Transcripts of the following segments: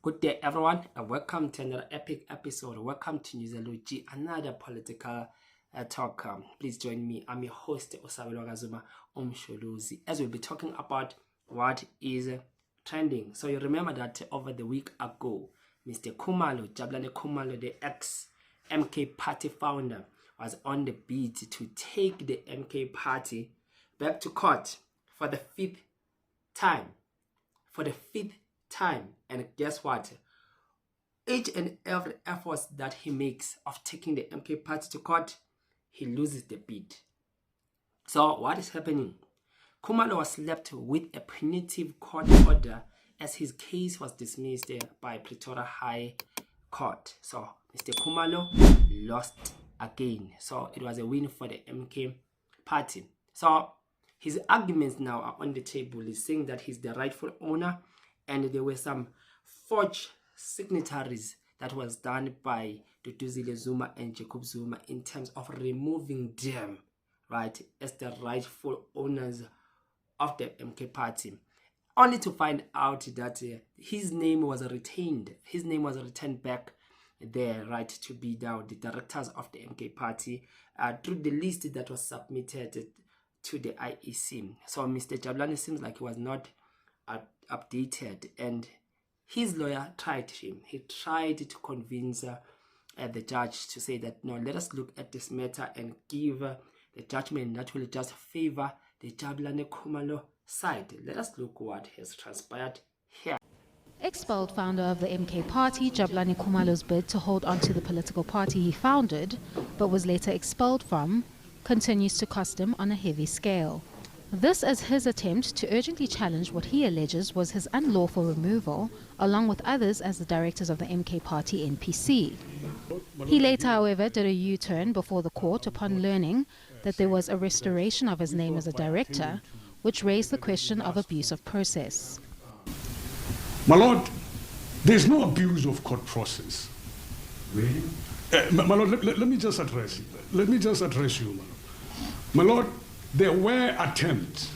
Good day, everyone, and welcome to another epic episode. Welcome to Newsology, another political talk. Please join me. I'm your host, Jacob Zuma, uMkhoto, as we'll be talking about what is trending. So you remember that over the week ago, Mr. Khumalo, Jabulani Khumalo, the ex-MK Party founder, was on the beat to take the MK Party back to court for the fifth time. And guess what? Each and every effort that he makes of taking the MK Party to court, he loses the bid. So what is happening? Khumalo was left with a punitive court order as his case was dismissed by Pretoria High Court. So Mr. Khumalo lost again. So it was a win for the MK Party. So his arguments now are on the table. He's saying that he's the rightful owner, and there were some forged signatories that was done by Wesizwe Zuma and Jacob Zuma in terms of removing them, right, as the rightful owners of the MK Party, only to find out that his name was retained. His name was returned back there, right, to be now the directors of the MK Party through the list that was submitted to the IEC. So Mr. Jabulani seems like he was not updated, and his lawyer tried him. He tried to convince the judge to say that, no, let us look at this matter and give the judgment that will just favor the Jabulani Khumalo side. Let us look what has transpired here. Expelled founder of the MK Party, Jabulani Khumalo's bid to hold on to the political party he founded, but was later expelled from, continues to cost him on a heavy scale. This as his attempt to urgently challenge what he alleges was his unlawful removal, along with others as the directors of the MK Party NPC. He later, however, did a U-turn before the court upon learning that there was a restoration of his name as a director, which raised the question of abuse of process. My Lord, there's no abuse of court process. Really? My Lord, let me just address you. Let me just address you, my Lord. There were attempts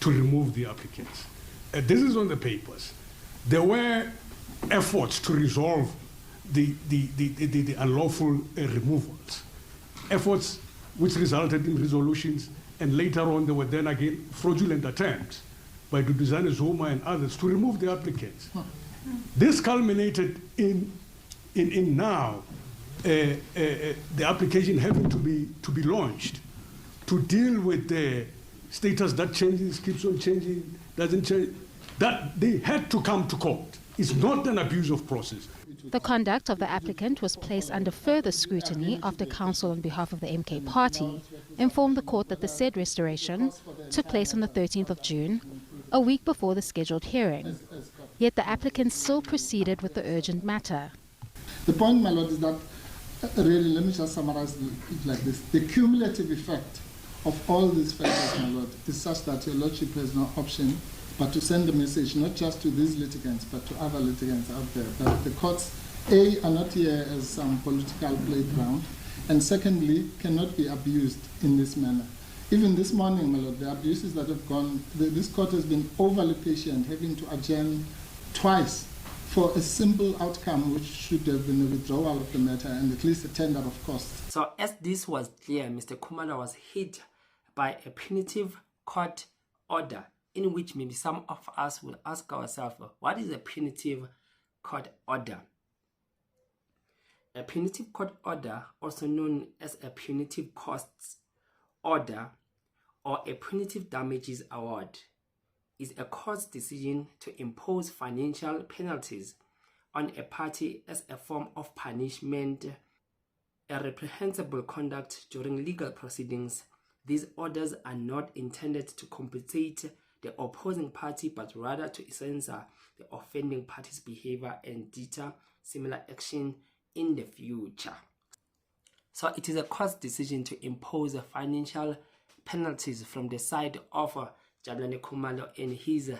to remove the applicants. This is on the papers. There were efforts to resolve the unlawful removals. Efforts which resulted in resolutions, and later on there were then again fraudulent attempts by Wesizwe Zuma and others to remove the applicants. This culminated in now the application having to be launched to deal with the status that changes, keeps on changing, doesn't change. That they had to come to court. It's not an abuse of process. The conduct of the applicant was placed under further scrutiny after counsel on behalf of the MK Party informed the court that the said restoration took place on the 13th of June, a week before the scheduled hearing. Yet the applicant still proceeded with the urgent matter. The point, my Lord, is that really, let me just summarize it like this. The cumulative effect of all these factors, my Lord, is such that your Lordship has no option but to send a message not just to these litigants but to other litigants out there that the courts, A, are not here as some political playground, and secondly, cannot be abused in this manner. Even this morning, my Lord, the abuses that have gone, this court has been overly patient, having to adjourn twice for a simple outcome which should have been a withdrawal of the matter and at least a tender of costs. So as this was clear, Mr. Khumalo was hit by a punitive court order, in which maybe some of us will ask ourselves, what is a punitive court order? A punitive court order, also known as a punitive costs order or a punitive damages award, is a court's decision to impose financial penalties on a party as a form of punishment, a reprehensible conduct during legal proceedings. These orders are not intended to compensate the opposing party, but rather to censor the offending party's behavior and deter similar action in the future. So it is a court's decision to impose financial penalties from the side of Jabulani Khumalo and his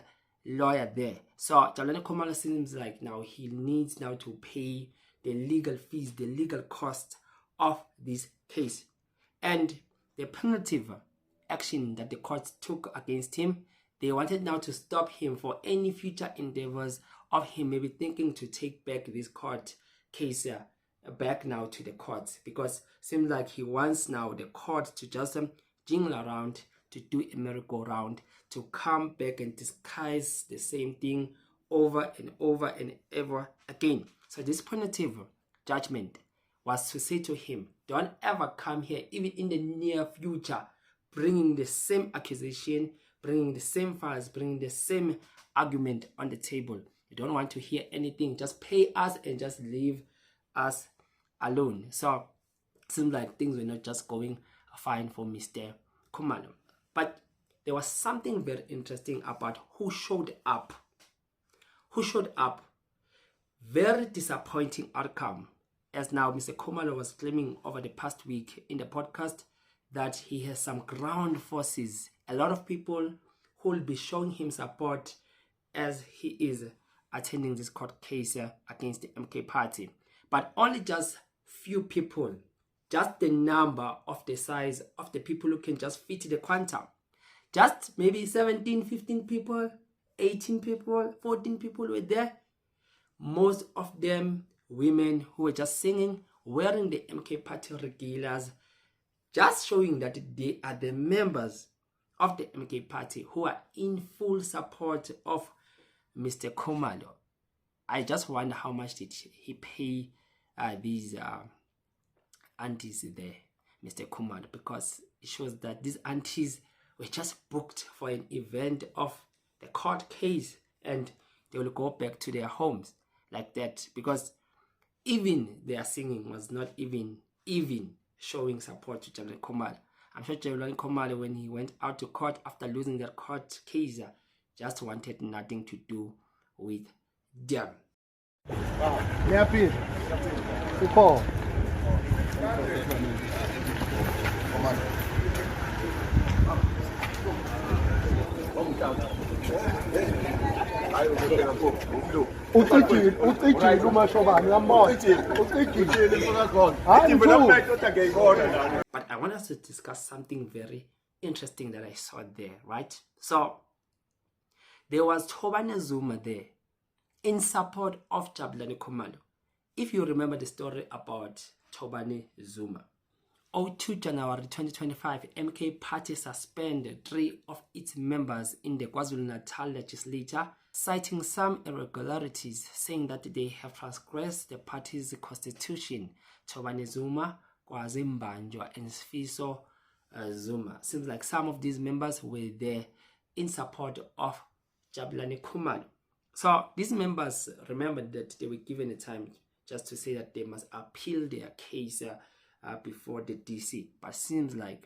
lawyer there. So Jabulani Khumalo seems like now he needs now to pay the legal fees, the legal cost of this case. And the punitive action that the court took against him They wanted now to stop him for any future endeavors of him maybe thinking to take back this court case back now to the courts, because it seems like he wants now the court to just jingle around, to do a merry-go-round, to come back and disguise the same thing over and over and ever again. So this punitive judgment was to say to him, don't ever come here, even in the near future, bringing the same accusation, bringing the same files, bringing the same argument on the table. You don't want to hear anything. Just pay us and just leave us alone. So it seems like things were not just going fine for Mr. Khumalo. But there was something very interesting about who showed up. Who showed up. Very disappointing outcome. As now Mr. Khumalo was claiming over the past week in the podcast that he has some ground forces. A lot of people who will be showing him support as he is attending this court case against the MK party. But only just few people, just the number of the size of the people who can just fit the quantum. Just maybe 17, 15 people, 18 people, 14 people were there. Most of them women who were just singing, wearing the MK party regulars, just showing that they are the members of the MK party who are in full support of Mr. Khumalo. I just wonder how much did he pay these aunties there, Mr. Khumalo, because it shows that these aunties were just booked for an event of the court case and they will go back to their homes like that, because even their singing was not even showing support to Jabulani Khumalo. I'm sure Jabulani Khumalo, when he went out to court after losing that court case, just wanted nothing to do with them. But I want us to discuss something very interesting that I saw there, right? So there was Jacob Zuma there in support of Jabulani Khumalo. If you remember the story about Jacob Zuma, 2 January 2025, MK party suspended 3 of its members in the KwaZulu-Natal legislature, citing some irregularities, saying that they have transgressed the party's constitution. Jacob Zuma, Kwazi Mbanjwa, and Sfiso Zuma. Seems like some of these members were there in support of Jabulani Khumalo. So these members remembered that they were given a time just to say that they must appeal their case before the DC, but seems like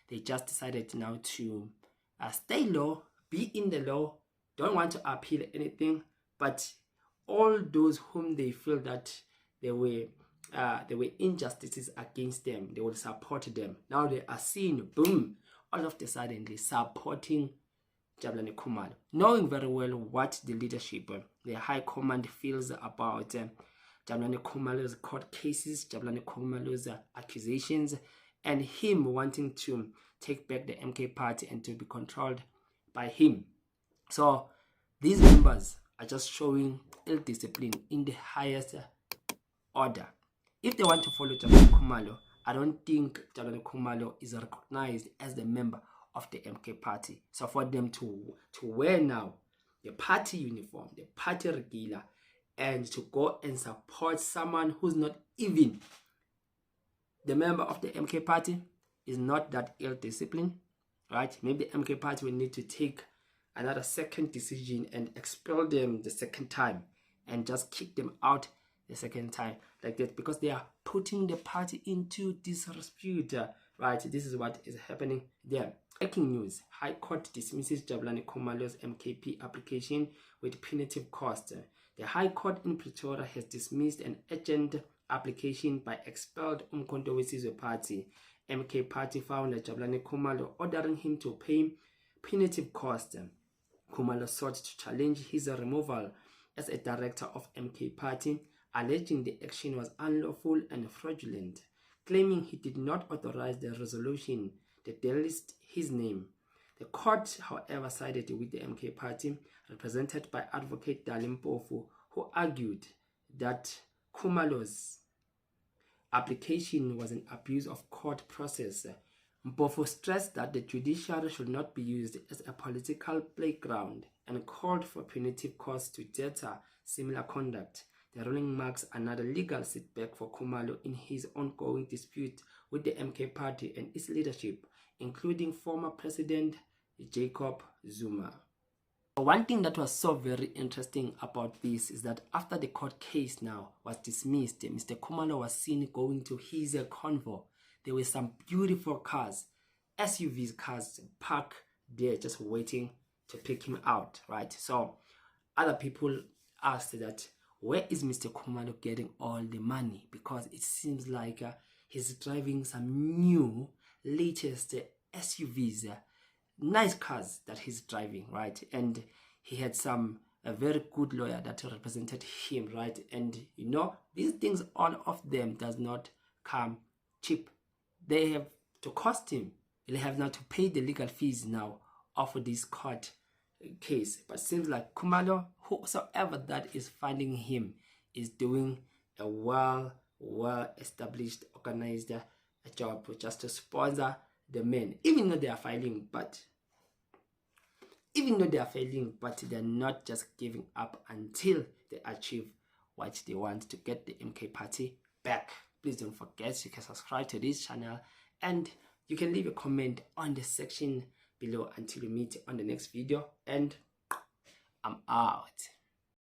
they just decided now to stay low, be in the law, don't want to appeal anything, but all those whom they feel that there were injustices against them, they will support them. Now they are seen, boom, all of a sudden supporting Jabulani Khumalo, knowing very well what the leadership, the high command feels about Jabulani Khumalo's court cases, Jabulani Khumalo's accusations, and him wanting to take back the MK party and to be controlled by him. So these members are just showing ill discipline in the highest order. If they want to follow Jabulani Khumalo, I don't think Jabulani Khumalo is recognized as the member of the MK party. So for them to wear now the party uniform, the party regular, and to go and support someone who's not even the member of the MK party is not that ill-disciplined, right? Maybe the MK party will need to take another second decision and expel them the second time and just kick them out the second time like that, because they are putting the party into disrepute, right? This is what is happening there. Breaking news: High Court dismisses Jabulani Khumalo's MKP application with punitive cost. The High Court in Pretoria has dismissed an urgent application by expelled uMkhoto Wesizwe party MK party founder Jabulani Khumalo, ordering him to pay punitive cost. Khumalo sought to challenge his removal as a director of MK party, alleging the action was unlawful and fraudulent, claiming he did not authorize the resolution that delisted his name. The court, however, sided with the MK party, represented by Advocate Dali Mpofu, who argued that Khumalo's application was an abuse of court process. Mpofu stressed that the judiciary should not be used as a political playground and called for punitive costs to deter similar conduct. The ruling marks another legal setback for Khumalo in his ongoing dispute with the MK party and its leadership, including former President Jacob Zuma. One thing that was so very interesting about this is that after the court case now was dismissed, Mr. Khumalo was seen going to his convoy. There were some beautiful cars, SUVs cars parked there just waiting to pick him out, right? So other people asked that, where is Mr. Khumalo getting all the money? Because it seems like he's driving some new, latest SUVs, nice cars that he's driving, right? And he had a very good lawyer that represented him, right? And you know, these things, all of them does not come cheap. They have to cost him. He'll have now to pay the legal fees now of this court case. But seems like Khumalo, whosoever that is finding him, is doing a well established, organized job just to sponsor the men, even though they are failing, but they're not just giving up until they achieve what they want to get the MK party back. Please don't forget, you can subscribe to this channel and you can leave a comment on the section below. Until we meet on the next video, and I'm out.